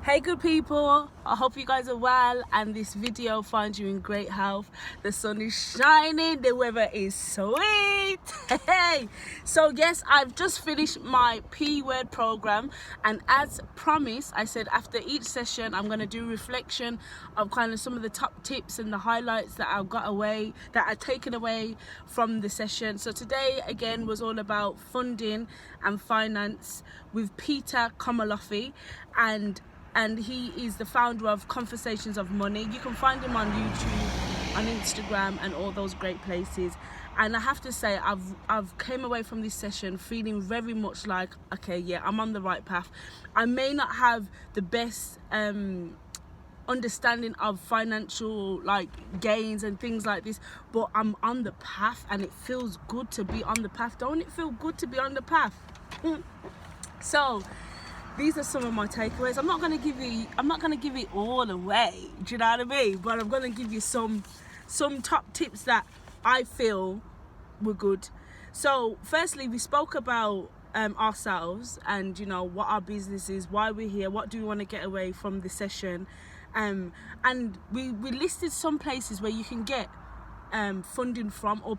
Hey good people, I hope you guys are well and this video finds you in great health. The sun is shining, the weather is sweet. Hey, so yes, I've just finished my P-word program, and as promised, I said after each session I'm going to do reflection of kind of some of the top tips and the highlights that I've taken away from the session. So today again was all about funding and finance with Peter Komolofe, and he is the founder of Conversations of Money. You can find him on YouTube, on Instagram, and all those great places. And I have to say, I've came away from this session feeling very much like, okay, yeah, I'm on the right path. I may not have the best understanding of financial gains and things like this, but I'm on the path, and it feels good to be on the path. Don't it feel good to be on the path? So these are some of my takeaways. I'm not going to give it all away, do you know what I mean? But I'm going to give you some top tips that I feel were good. So firstly, we spoke about ourselves and, you know, what our business is, why we're here, what do we want to get away from the session, and we listed some places where you can get funding from, or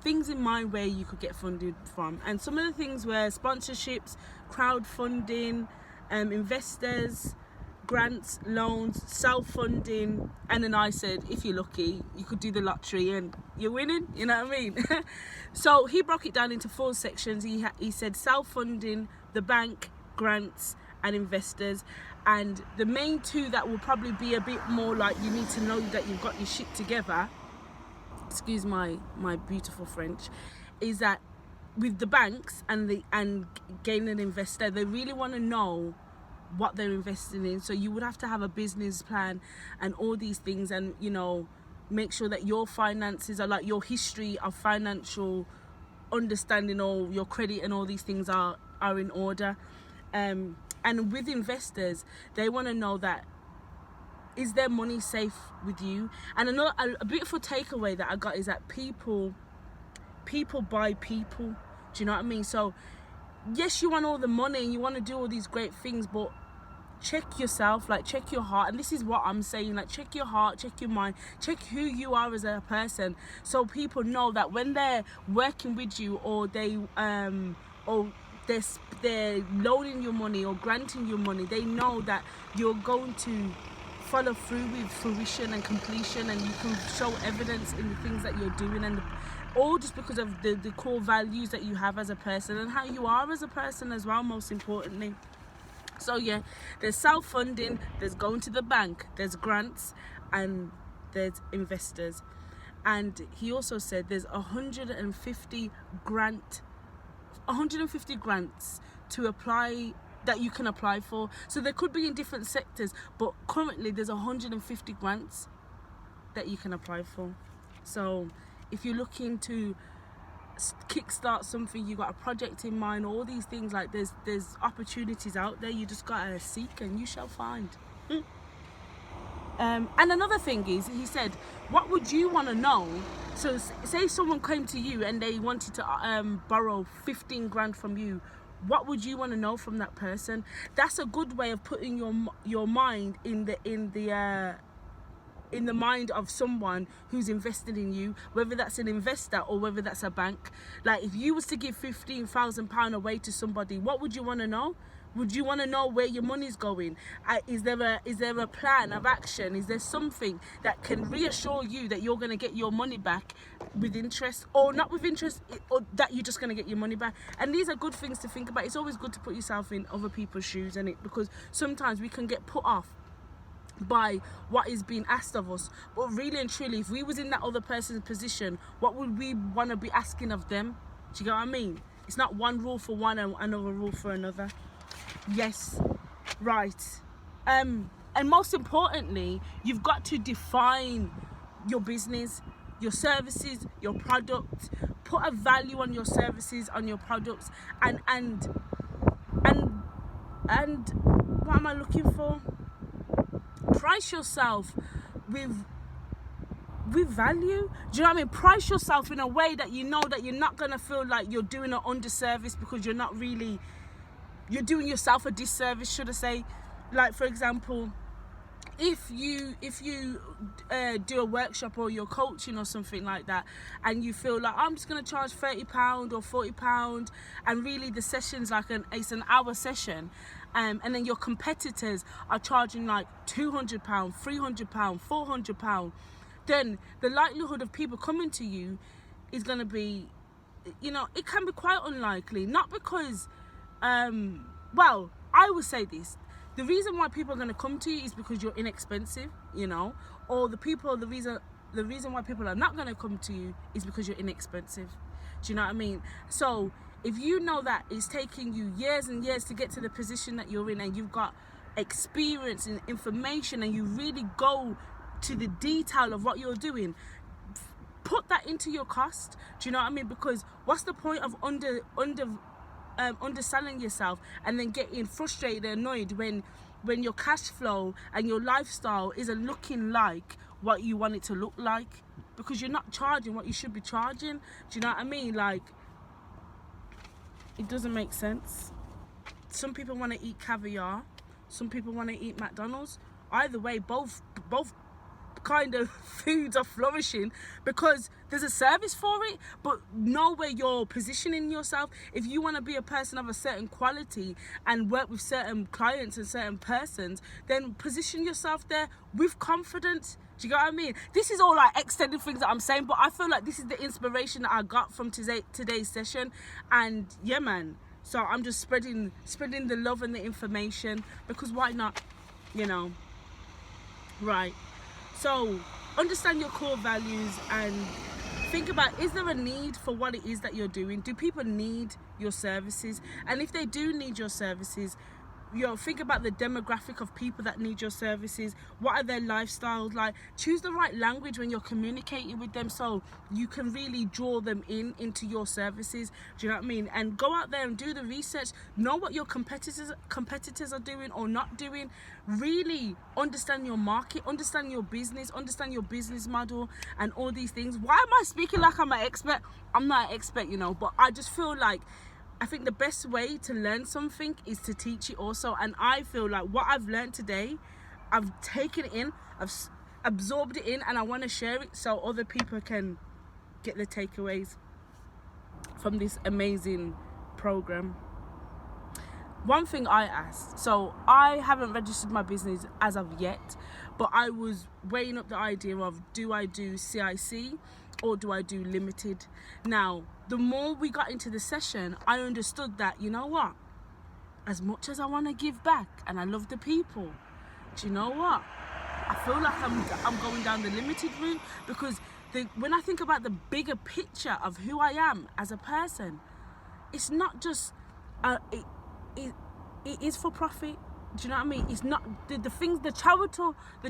things in mind where you could get funding from. And some of the things were sponsorships, crowdfunding, investors, grants, loans, self-funding, and then I said if you're lucky you could do the lottery and you're winning, you know what I mean? So he broke it down into 4 sections. He said self-funding, the bank, grants, and investors. And the main 2 that will probably be a bit more like you need to know that you've got your shit together, excuse my beautiful French, is that with the banks and gaining an investor, they really want to know what they're investing in. So you would have to have a business plan and all these things, and, you know, make sure that your finances are, like, your history of financial understanding, or your credit and all these things are in order. And with investors, they want to know that, is their money safe with you? And a beautiful takeaway that I got is that people buy people. Do you know what I mean? So yes, you want all the money and you want to do all these great things, but check yourself, check your heart. And this is what I'm saying, check your heart, check your mind, check who you are as a person, so people know that when they're working with you, or they're loaning your money or granting your money, they know that you're going to follow through with fruition and completion, and you can show evidence in the things that you're doing, and all just because of the core values that you have as a person and how you are as a person as well, most importantly. So yeah, there's self-funding, there's going to the bank, there's grants, and there's investors. And he also said there's 150 grants to apply, that you can apply for. So they could be in different sectors, but currently there's 150 grants that you can apply for. So if you're looking to kickstart something, you got a project in mind, all these things, there's opportunities out there. You just gotta seek and you shall find. And another thing is, he said, what would you want to know? So say someone came to you and they wanted to borrow 15 grand from you, what would you want to know from that person? That's a good way of putting your mind in the mind of someone who's invested in you, whether that's an investor or whether that's a bank. Like, if you was to give £15,000 away to somebody, what would you want to know? Would you want to know where your money's going? Is there a plan of action? Is there something that can reassure you that you're going to get your money back with interest, or not with interest, or that you're just going to get your money back? And these are good things to think about. It's always good to put yourself in other people's shoes, because sometimes we can get put off by what is being asked of us, but really and truly, if we was in that other person's position, what would we want to be asking of them? Do you get what I mean? It's not one rule for one and another rule for another. Yes, right. And most importantly, you've got to define your business, your services, your product. Put a value on your services, on your products, and what am I looking for? Price yourself with value. Do you know what I mean? Price yourself in a way that you know that you're not going to feel like you're doing an underservice, because you're not really, you're doing yourself a disservice, should I say. like for example, if you do a workshop or you're coaching or something like that, and you feel like I'm just going to charge £30 or £40, and really the session's like it's an hour session, and then your competitors are charging like £200, £300, £400, then the likelihood of people coming to you is going to be, it can be quite unlikely. Not because well, I would say this: the reason why people are going to come to you is because you're inexpensive, or the reason why people are not going to come to you is because you're inexpensive. Do you know what I mean? So if you know that it's taking you years and years to get to the position that you're in, and you've got experience and information, and you really go to the detail of what you're doing, put that into your cost. Do you know what I mean? Because what's the point of underselling yourself and then getting frustrated and annoyed when your cash flow and your lifestyle isn't looking like what you want it to look like, because you're not charging what you should be charging? Do you know what I mean? Like, it doesn't make sense. Some people want to eat caviar, some people want to eat McDonald's. Either way, both kind of foods are flourishing because there's a service for it. But know where you're positioning yourself. If you want to be a person of a certain quality and work with certain clients and certain persons, then position yourself there with confidence. Do you get what I mean? This is all like extended things that I'm saying, but I feel like this is the inspiration that I got from today's session. And yeah, man, so I'm just spreading the love and the information, because why not, right? So understand your core values and think about, is there a need for what it is that you're doing? Do people need your services? And if they do need your services, think about the demographic of people that need your services. What are their lifestyles like? Choose the right language when you're communicating with them, so you can really draw them into your services. Do you know what I mean? And go out there and do the research. Know what your competitors are doing or not doing. Really understand your market, understand your business model, and all these things. Why am I speaking like I'm an expert? I'm not an expert, but I just feel like I think the best way to learn something is to teach it also. And I feel like what I've learned today, I've taken it in, I've absorbed it in, and I want to share it so other people can get the takeaways from this amazing program. One thing I asked, so I haven't registered my business as of yet, but I was weighing up the idea of, do I do CIC or do I do limited? Now, the more we got into the session, I understood that, you know what? As much as I want to give back and I love the people, do you know what? I feel like I'm going down the limited route, because when I think about the bigger picture of who I am as a person, it's not just it is for profit. Do you know what I mean? It's not the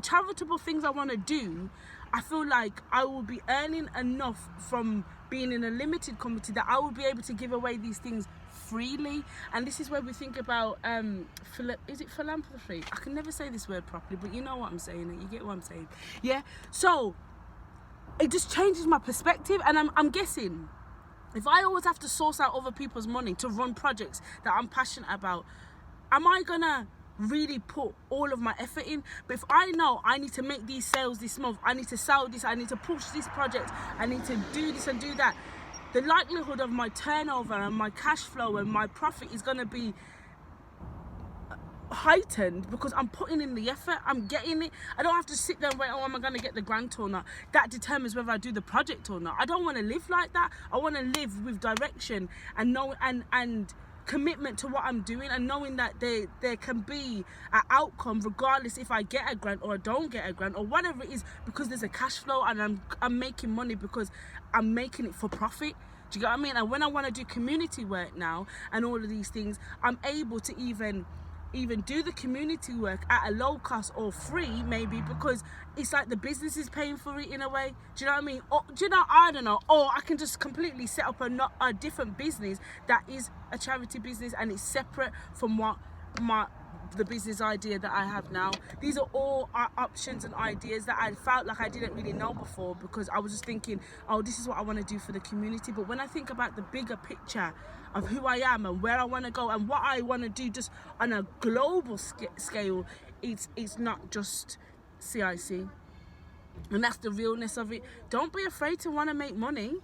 charitable things I want to do. I feel like I will be earning enough from being in a limited company that I will be able to give away these things freely. And this is where we think about is it philanthropy? I can never say this word properly, but you know what I'm saying. You get what I'm saying? Yeah. So it just changes my perspective, and I'm guessing if I always have to source out other people's money to run projects that I'm passionate about, am I gonna really put all of my effort in? But if I know I need to make these sales this month, I need to sell this, I need to push this project, I need to do this and do that, the likelihood of my turnover and my cash flow and my profit is gonna be heightened, because I'm putting in the effort, I'm getting it. I don't have to sit there and wait, am I going to get the grant or not? That determines whether I do the project or not. I don't want to live like that. I want to live with direction and know and commitment to what I'm doing, and knowing that there can be an outcome regardless if I get a grant or I don't get a grant or whatever it is, because there's a cash flow and I'm making money because I'm making it for profit. Do you get what I mean? And when I want to do community work now and all of these things, I'm able to even do the community work at a low cost or free, maybe, because it's like the business is paying for it in a way. Do you know what I mean? Or do you know, I don't know, or I can just completely set up a different business that is a charity business and it's separate from what the business idea that I have now. These are all options and ideas that I felt like I didn't really know before, because I was just thinking, oh, this is what I want to do for the community. But when I think about the bigger picture of who I am and where I want to go and what I want to do just on a global scale, it's not just CIC. And that's the realness of it. Don't be afraid to want to make money.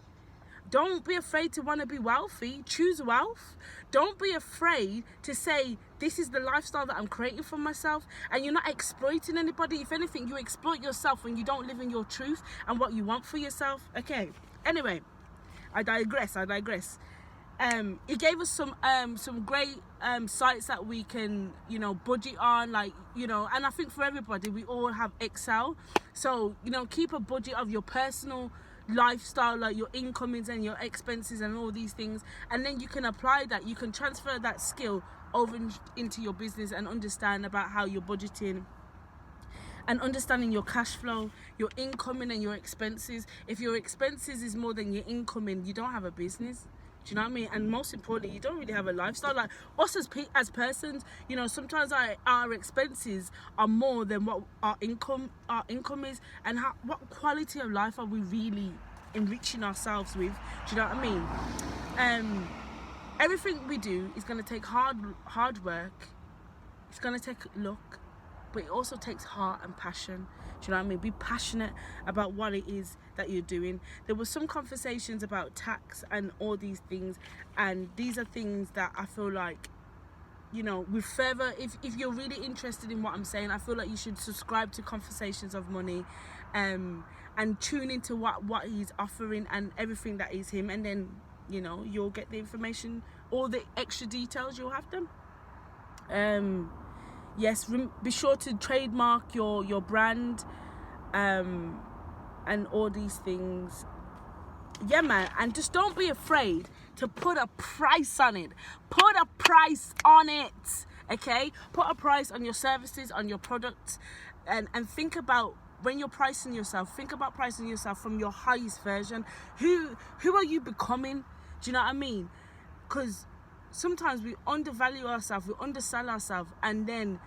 Don't be afraid to want to be wealthy. Choose wealth. Don't be afraid to say, this is the lifestyle that I'm creating for myself. And you're not exploiting anybody. If anything, you exploit yourself when you don't live in your truth and what you want for yourself. Okay. Anyway, I digress. He gave us some great sites that we can, you know, budget on, like, you know, and I think for everybody, we all have Excel. So, you know, keep a budget of your personal lifestyle, like your incomings and your expenses and all these things, and then you can apply that. You can transfer that skill over into your business and understand about how you're budgeting and understanding your cash flow, your incoming and your expenses. If your expenses is more than your incoming, you don't have a business. Do you know what I mean? And most importantly, you don't really have a lifestyle. Like us as persons, you know, sometimes our expenses are more than what our income is, and what quality of life are we really enriching ourselves with? Do you know what I mean? Everything we do is going to take hard work. It's going to take luck, but it also takes heart and passion. Do you know what I mean? Be passionate about what it is that you're doing. There were some conversations about tax and all these things, and these are things that I feel like, you know, with further, if you're really interested in what I'm saying, I feel like you should subscribe to Conversations of Money, and tune into what he's offering and everything that is him, and then, you know, you'll get the information, all the extra details, you'll have them. Yes, be sure to trademark your brand, and all these things. Yeah, man. And just don't be afraid to put a price on it. Put a price on it, okay? Put a price on your services, on your products, and think about, when you're pricing yourself, think about pricing yourself from your highest version. Who are you becoming? Do you know what I mean? Because sometimes we undervalue ourselves, we undersell ourselves, and then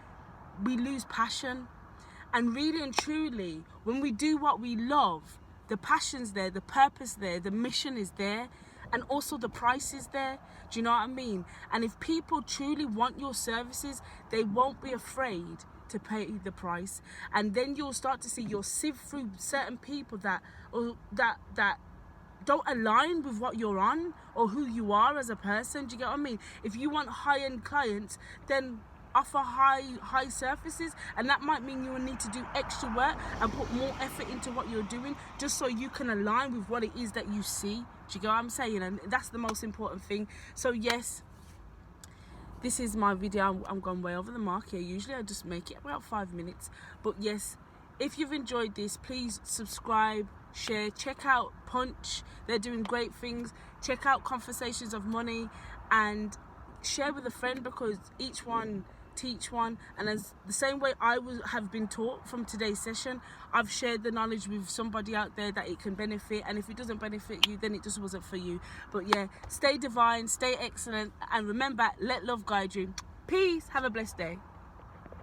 we lose passion. And really and truly, when we do what we love, the passion's there, the purpose there, the mission is there, and also the price is there. Do you know what I mean? And if people truly want your services, they won't be afraid to pay the price. And then you'll start to see, you'll sift through certain people that don't align with what you're on or who you are as a person. Do you get what I mean? If you want high-end clients, then offer high services, and that might mean you will need to do extra work and put more effort into what you're doing, just so you can align with what it is that you see. Do you get what I'm saying? And that's the most important thing. So yes, this is my video. I'm going way over the mark here. Usually I just make it about 5 minutes, but yes, if you've enjoyed this, please subscribe, share, check out Punch. They're doing great things. Check out Conversations of Money, and share with a friend, because each one teach one. And as the same way I have been taught from today's session, I've shared the knowledge with somebody out there that it can benefit. And if it doesn't benefit you, then it just wasn't for you. But yeah, stay divine, stay excellent, and remember, let love guide you. Peace. Have a blessed day.